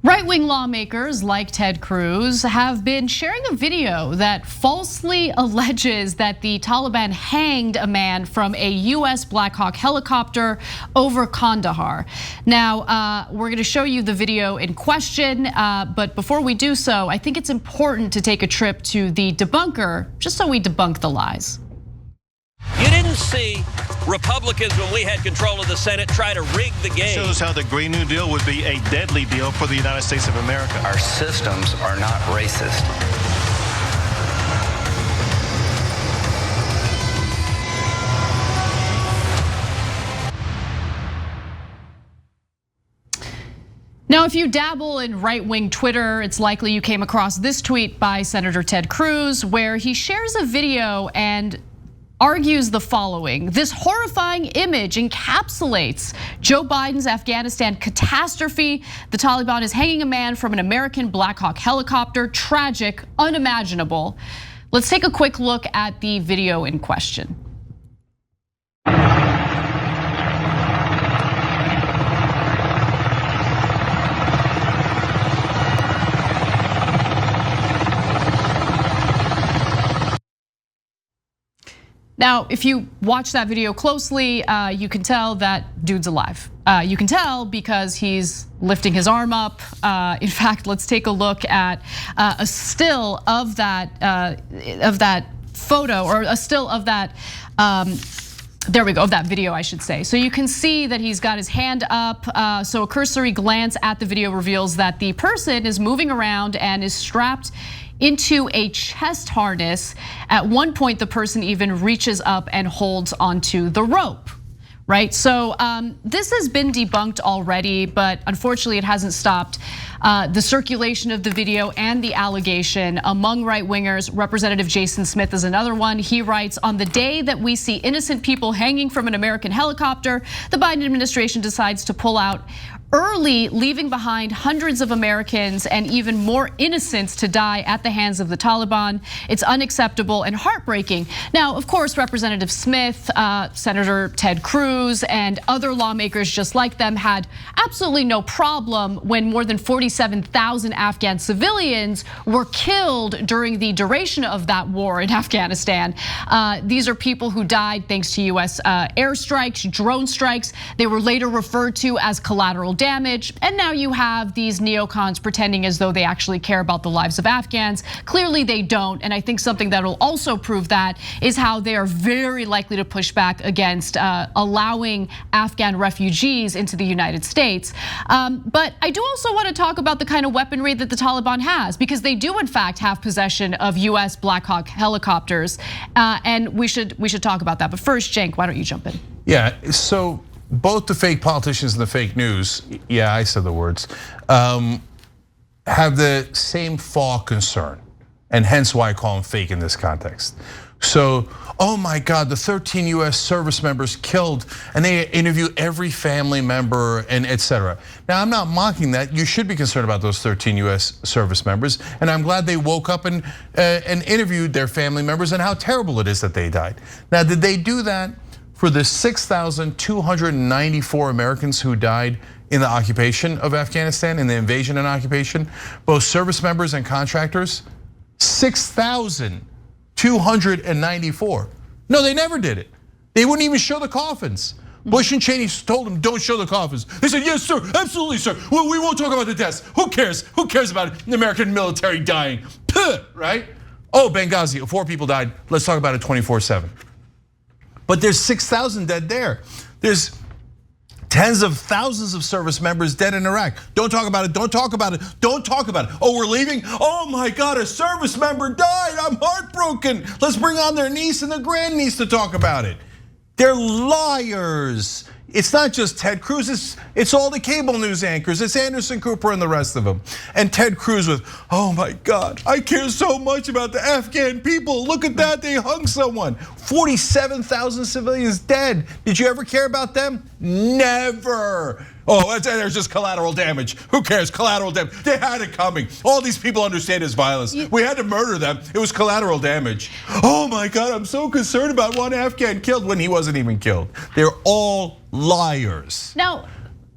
Right-wing lawmakers like Ted Cruz have been sharing a video that falsely alleges that the Taliban hanged a man from a US Black Hawk helicopter over Kandahar. Now, we're gonna show you the video in question, but before we do so, I think it's important to take a trip to the debunker, just so we debunk the lies. You didn't see Republicans, when we had control of the Senate, try to rig the game. Shows how the Green New Deal would be a deadly deal for the United States of America. Our systems are not racist. Now, if you dabble in right-wing Twitter, it's likely you came across this tweet by Senator Ted Cruz, where he shares a video and argues the following: this horrifying image encapsulates Joe Biden's Afghanistan catastrophe. The Taliban is hanging a man from an American Black Hawk helicopter. Tragic, unimaginable. Let's take a quick look at the video in question. Now, if you watch that video closely, you can tell that dude's alive. You can tell because he's lifting his arm up. In fact, let's take a look at a still of that photo, or a still of that. There we go, of that video, I should say. So you can see that he's got his hand up. So a cursory glance at the video reveals that the person is moving around and is strapped into a chest harness. At one point, the person even reaches up and holds onto the rope, right? So this has been debunked already, but unfortunately it hasn't stopped the circulation of the video and the allegation among right-wingers. Representative Jason Smith is another one. He writes, on the day that we see innocent people hanging from an American helicopter, the Biden administration decides to pull out early, leaving behind hundreds of Americans and even more innocents to die at the hands of the Taliban. It's unacceptable and heartbreaking. Now, of course, Representative Smith, Senator Ted Cruz, and other lawmakers just like them had absolutely no problem when more than 47,000 Afghan civilians were killed during the duration of that war in Afghanistan. These are people who died thanks to US airstrikes, drone strikes. They were later referred to as collateral damage, and now you have these neocons pretending as though they actually care about the lives of Afghans. Clearly they don't, and I think something that will also prove that is how they are very likely to push back against allowing Afghan refugees into the United States. But I do also want to talk about the kind of weaponry that the Taliban has, because they do in fact have possession of US Black Hawk helicopters, and we should talk about that. But first, Cenk, why don't you jump in? Yeah, so both the fake politicians and the fake news, yeah, I said the words, have the same fall concern, and hence why I call them fake in this context. So, oh my God, the 13 US service members killed, and they interview every family member and etc. Now, I'm not mocking that. You should be concerned about those 13 US service members, and I'm glad they woke up and interviewed their family members and how terrible it is that they died. Now, did they do that for the 6,294 Americans who died in the occupation of Afghanistan, in the invasion and occupation, both service members and contractors? 6,294. No, they never did it. They wouldn't even show the coffins. Bush and Cheney told them, don't show the coffins. They said, yes, sir, absolutely, sir. Well, we won't talk about the deaths. Who cares? Who cares about the American military dying? Puh, right? Oh, Benghazi, 4 people died. Let's talk about it 24/7. But there's 6,000 dead there. There's tens of thousands of service members dead in Iraq. Don't talk about it, don't talk about it, don't talk about it. Oh, we're leaving? Oh my God, a service member died, I'm heartbroken. Let's bring on their niece and their grandniece to talk about it. They're liars. It's not just Ted Cruz, it's all the cable news anchors. It's Anderson Cooper and the rest of them. And Ted Cruz with, oh my God, I care so much about the Afghan people. Look at that, they hung someone. 47,000 civilians dead. Did you ever care about them? Never. Oh, there's just collateral damage. Who cares? Collateral damage. They had it coming. All these people understand it's violence. We had to murder them. It was collateral damage. Oh my God, I'm so concerned about one Afghan killed when he wasn't even killed. They're all liars. Now,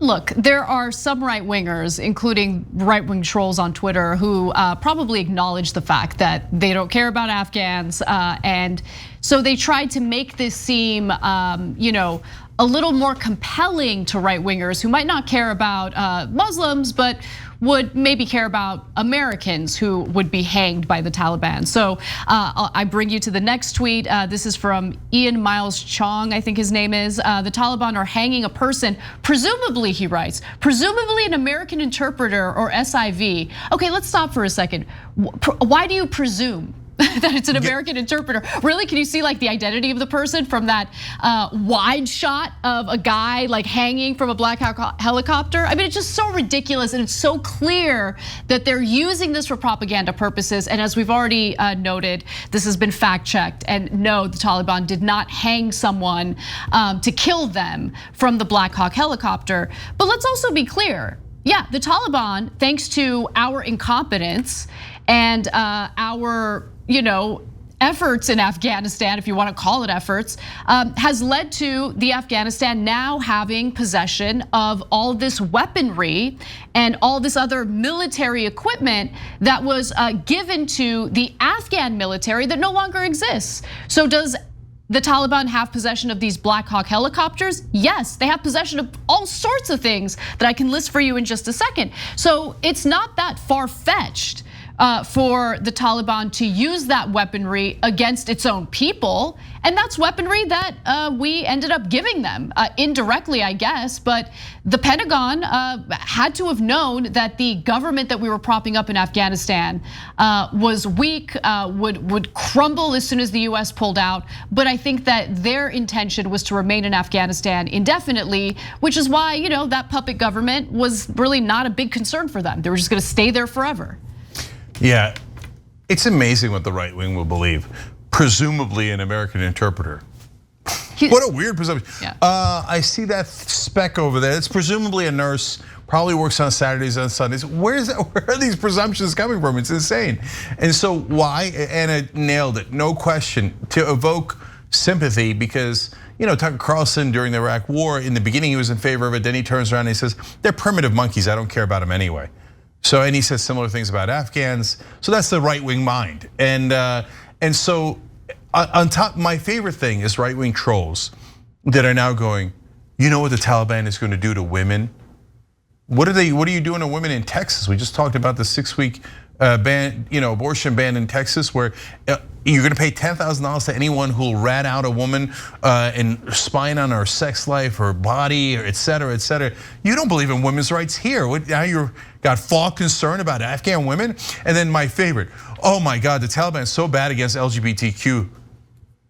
Look, there are some right-wingers, including right-wing trolls on Twitter, who probably acknowledge the fact that they don't care about Afghans, and so they tried to make this seem, a little more compelling to right-wingers who might not care about Muslims, but would maybe care about Americans who would be hanged by the Taliban. So I bring you to the next tweet. This is from Ian Miles Chong, I think his name is. The Taliban are hanging a person, presumably, he writes, presumably an American interpreter or SIV. Okay, let's stop for a second. Why do you presume that it's an American interpreter? Really, can you see like the identity of the person from that wide shot of a guy like hanging from a black helicopter? I mean, it's just so ridiculous, and it's so clear that they're using this for propaganda purposes. And as we've already noted, this has been fact checked. And no, the Taliban did not hang someone to kill them from the Black Hawk helicopter. But let's also be clear. Yeah, the Taliban, thanks to our incompetence and our efforts in Afghanistan, if you want to call it efforts, has led to the Afghanistan now having possession of all this weaponry and all this other military equipment that was given to the Afghan military that no longer exists. So does the Taliban have possession of these Black Hawk helicopters? Yes, they have possession of all sorts of things that I can list for you in just a second. So it's not that far-fetched for the Taliban to use that weaponry against its own people. And that's weaponry that we ended up giving them, indirectly, I guess. But the Pentagon had to have known that the government that we were propping up in Afghanistan was weak, would crumble as soon as the US pulled out. But I think that their intention was to remain in Afghanistan indefinitely, which is why that puppet government was really not a big concern for them. They were just gonna stay there forever. Yeah, it's amazing what the right wing will believe. Presumably an American interpreter. What a weird presumption. Yeah. I see that speck over there. It's presumably a nurse, probably works on Saturdays and Sundays. Where are these presumptions coming from? It's insane. And so why? Anna nailed it, no question, to evoke sympathy because Tucker Carlson during the Iraq War, in the beginning he was in favor of it, then he turns around and he says, they're primitive monkeys, I don't care about them anyway. So, and he says similar things about Afghans. So that's the right-wing mind. And so on top, my favorite thing is right-wing trolls that are now going, you know what the Taliban is going to do to women? What are you doing to women in Texas? We just talked about the 6-week ban, abortion ban in Texas, where you're going to pay $10,000 to anyone who will rat out a woman and spying on her sex life, her body, et cetera, et cetera. You don't believe in women's rights here. Now you're got false concern about Afghan women? And then my favorite, oh my God, the Taliban is so bad against LGBTQ.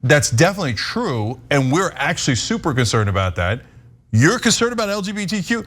That's definitely true, and we're actually super concerned about that. You're concerned about LGBTQ?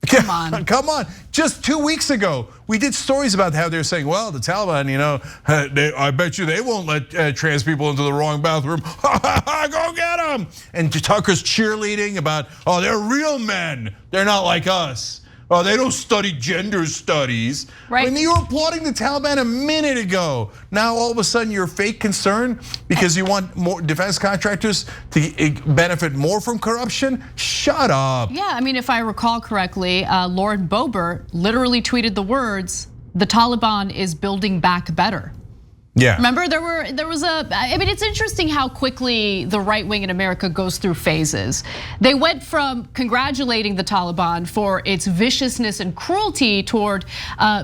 Come on. Come on. Just 2 weeks ago, we did stories about how they're saying, well, the Taliban, I bet you they won't let trans people into the wrong bathroom. Go get them. And Tucker's cheerleading about, oh, they're real men. They're not like us. Oh, they don't study gender studies. Right. When you were applauding the Taliban a minute ago, now all of a sudden you're fake concerned because you want more defense contractors to benefit more from corruption? Shut up. Yeah, I mean, if I recall correctly, Lauren Boebert literally tweeted the words, the Taliban is building back better. Yeah. Remember, I mean, it's interesting how quickly the right wing in America goes through phases. They went from congratulating the Taliban for its viciousness and cruelty toward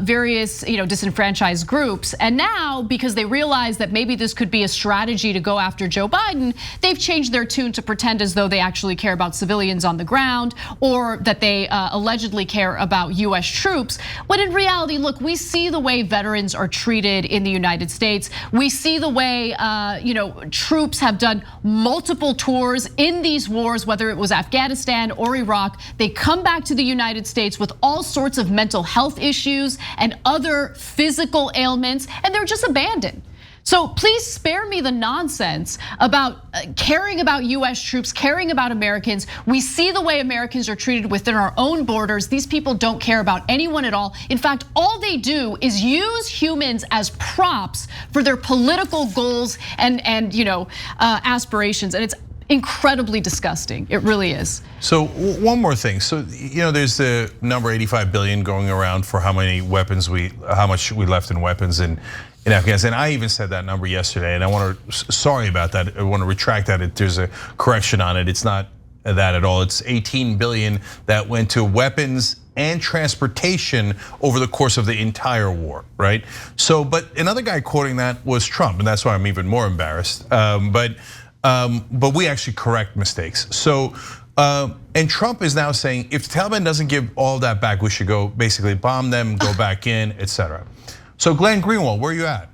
various disenfranchised groups. And now, because they realize that maybe this could be a strategy to go after Joe Biden, they've changed their tune to pretend as though they actually care about civilians on the ground or that they allegedly care about US troops. When in reality, look, we see the way veterans are treated in the United States. We see the way troops have done multiple tours in these wars, whether it was Afghanistan or Iraq. They come back to the United States with all sorts of mental health issues and other physical ailments, and they're just abandoned. So please spare me the nonsense about caring about US troops, caring about Americans. We see the way Americans are treated within our own borders. These people don't care about anyone at all. In fact, all they do is use humans as props for their political goals and aspirations. And incredibly disgusting. It really is. So one more thing. So there's the number 85 billion going around for how much we left in weapons in Afghanistan. I even said that number yesterday, and I want to sorry about that. I want to retract that. There's a correction on it. It's not that at all. It's 18 billion that went to weapons and transportation over the course of the entire war, right? So, but another guy quoting that was Trump, and that's why I'm even more embarrassed. But we actually correct mistakes. So, and Trump is now saying if the Taliban doesn't give all that back, we should go basically bomb them, go back in, etc. So Glenn Greenwald, where are you at?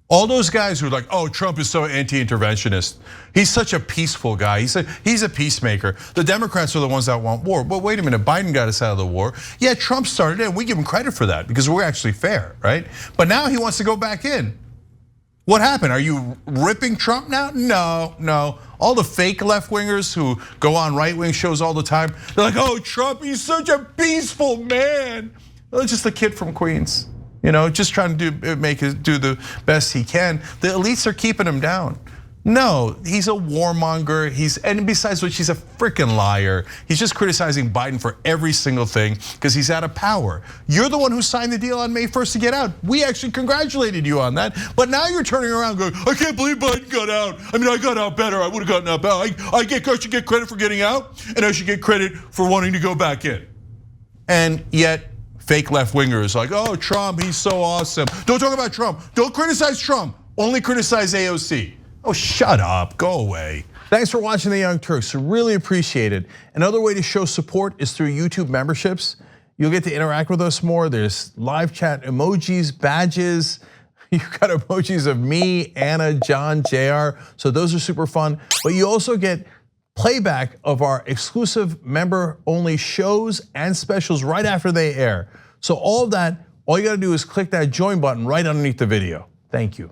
All those guys who are like, oh, Trump is so anti-interventionist. He's such a peaceful guy. He's a peacemaker. The Democrats are the ones that want war. But wait a minute, Biden got us out of the war. Yeah, Trump started it, and we give him credit for that because we're actually fair, right? But now he wants to go back in. What happened? Are you ripping Trump now? No. All the fake left-wingers who go on right-wing shows all the time, they're like, oh, Trump, he's such a peaceful man. Well, it's just a kid from Queens. Just trying to do the best he can. The elites are keeping him down. No, he's a warmonger. And besides which, he's a freaking liar. He's just criticizing Biden for every single thing because he's out of power. You're the one who signed the deal on May 1st to get out. We actually congratulated you on that. But now you're turning around going, I can't believe Biden got out. I mean, I got out better. I would have gotten out better. I should get credit for getting out, and I should get credit for wanting to go back in. And yet, fake left-wingers like, oh, Trump, he's so awesome. Don't talk about Trump. Don't criticize Trump. Only criticize AOC. Oh, shut up, go away. Thanks for watching The Young Turks, really appreciate it. Another way to show support is through YouTube memberships. You'll get to interact with us more. There's live chat emojis, badges. You've got emojis of me, Anna, John, JR. So those are super fun. But you also get playback of our exclusive member-only shows and specials right after they air. So all of that, all you gotta do is click that join button right underneath the video. Thank you.